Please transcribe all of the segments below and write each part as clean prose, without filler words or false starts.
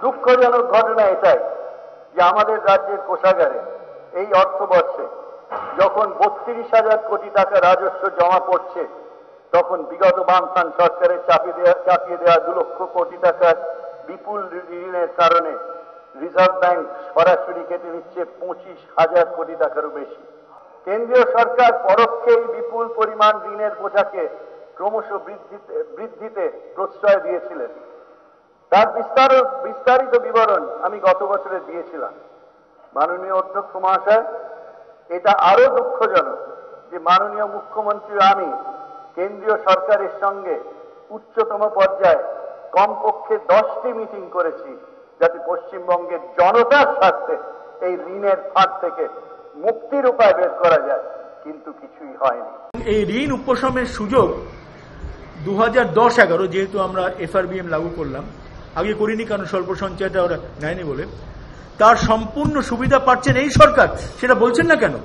দুঃখজনক ঘটনা এটাই যে আমাদের রাজ্যের কোষাগারে এই অর্থবর্ষে যখন 32,000 কোটি টাকা রাজস্ব জমা পড়ছে, তখন বিগত বামফ্রন্ট সরকারের চাপিয়ে দেওয়া 2 লক্ষ কোটি টাকার বিপুল ঋণের কারণে রিজার্ভ ব্যাংক সরাসরি কেটে নিচ্ছে 25,000 কোটি টাকারও বেশি। কেন্দ্রীয় সরকার পরোক্ষে এই বিপুল পরিমাণ ঋণের বোঝাকে ক্রমশ বৃদ্ধিতে প্রশ্রয় দিয়েছিলেন। তার বিস্তারিত বিবরণ আমি গত বছরে দিয়েছিলাম। মাননীয় অধ্যক্ষ মহাশয়, এটা আরো দুঃখজনক যে মাননীয় মুখ্যমন্ত্রী আমি কেন্দ্রীয় সরকারের সঙ্গে উচ্চতম পর্যায়ে কমপক্ষে 10টি মিটিং করেছি যাতে পশ্চিমবঙ্গের জনতার স্বার্থে এই ঋণের ফাঁদ থেকে মুক্তির উপায় বের করা যায়, কিন্তু কিছুই হয়নি। এই ঋণ উপশমের সুযোগ 2010-11 যেহেতু আমরা FRBM লাগু করলাম, আগে করিনি কারণ স্বল্প সঞ্চয়টা ওরা নেয়নি বলে, তার সম্পূর্ণ সুবিধা পাচ্ছেন এই সরকার, সেটা বলছেন না কেন?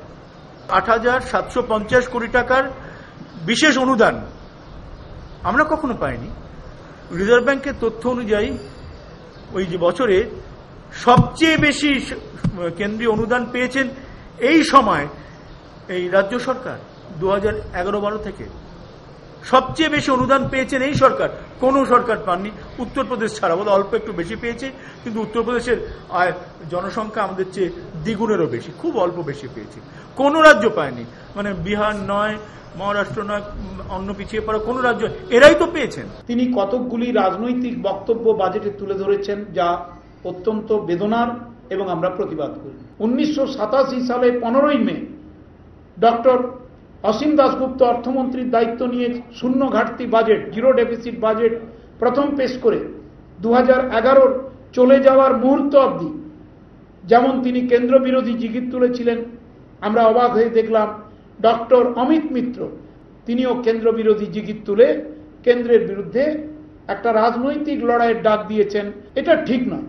8,750 কোটি টাকার বিশেষ অনুদান আমরা কখনো পাইনি। রিজার্ভ ব্যাংকের তথ্য অনুযায়ী ওই যে বছরে সবচেয়ে বেশি কেন্দ্রীয় অনুদান পেয়েছেন এই সময় এই রাজ্য সরকার 2011-12 থেকে সবচেয়ে বেশি অনুদান পেয়েছেন এই সরকার, কোন সরকার পাননি, উত্তরপ্রদেশ ছাড়া। বলে অল্প একটু বেশি পেয়েছে, কিন্তু উত্তরপ্রদেশের জনসংখ্যা আমাদের চেয়ে দ্বিগুণেরও বেশি, খুব অল্প বেশি পেয়েছে। কোন রাজ্য পায়নি, মানে বিহার নয়, মহারাষ্ট্র নয়, অন্য পিছিয়ে পড়া কোন রাজ্য, এরাই তো পেয়েছেন। তিনি কতকগুলি রাজনৈতিক বক্তব্য বাজেটে তুলে ধরেছেন যা অত্যন্ত বেদনার এবং আমরা প্রতিবাদ করি। 1987 সালে 15ই মে ডক্টর অসীম দাশগুপ্ত অর্থমন্ত্রীর দায়িত্ব নিয়ে শূন্য ঘাটতি বাজেট, জিরো ডেফিসিট বাজেট প্রথম পেশ করে 2011 চলে যাওয়ার মুহূর্ত অবধি যেমন তিনি কেন্দ্র বিরোধী জিগির তুলেছিলেন, আমরা অবাক হয়ে দেখলাম ডক্টর অমিত মিত্র তিনিও কেন্দ্র বিরোধী জিগির তুলে কেন্দ্রের বিরুদ্ধে একটা রাজনৈতিক লড়াইয়ের ডাক দিয়েছেন। এটা ঠিক নয়।